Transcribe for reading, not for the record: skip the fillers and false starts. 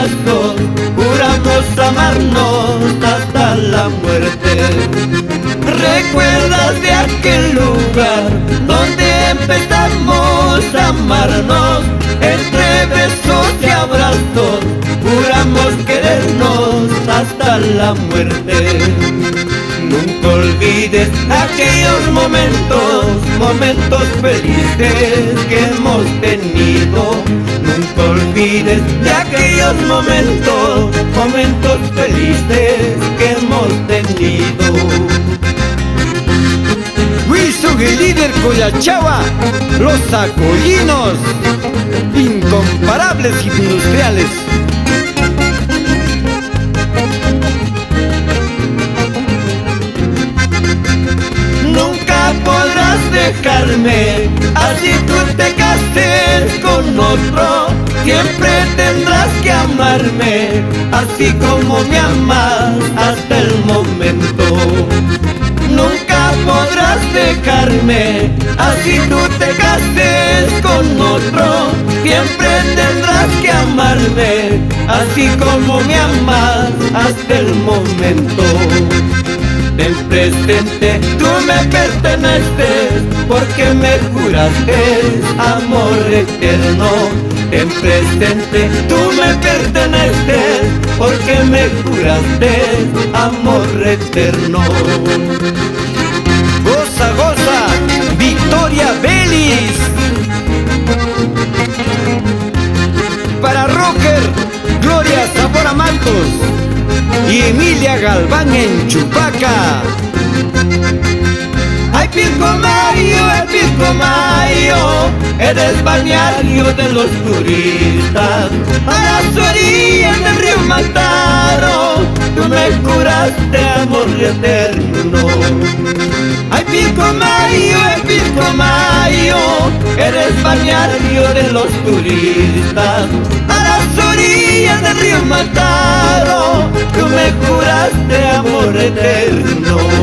abrazos, juramos amarnos hasta la muerte. ¿Recuerdas de aquel lugar donde empezamos a amarnos? Entre besos y abrazos, juramos querernos hasta la muerte. Nunca olvides aquellos momentos, momentos felices que hemos tenido. Nunca olvides de aquellos momentos, momentos felices que hemos tenido. Wilson, el líder Collachava, los acollinos, incomparables industriales. Nunca podrás dejarme, así tú te cases con otro. Siempre tendrás que amarme, así como me amas hasta el momento. Nunca podrás dejarme, así tú te cases con otro. Siempre tendrás que amarme, así como me amas hasta el momento. En presente tú me perteneces, porque me juraste amor eterno. En presente tú me perteneces, porque me juraste amor eterno. Goza, goza, Victoria Belis. Para Roger, Gloria Zamora Matos y Emilia Galván en Chupaca. Ay, Pilcomayo, eres balneario de los turistas. A las orillas del río Mantaro, tú me curaste amor eterno. Ay, Pilcomayo, eres balneario de los turistas. A las orillas del río Mantaro, tú me curaste amor eterno.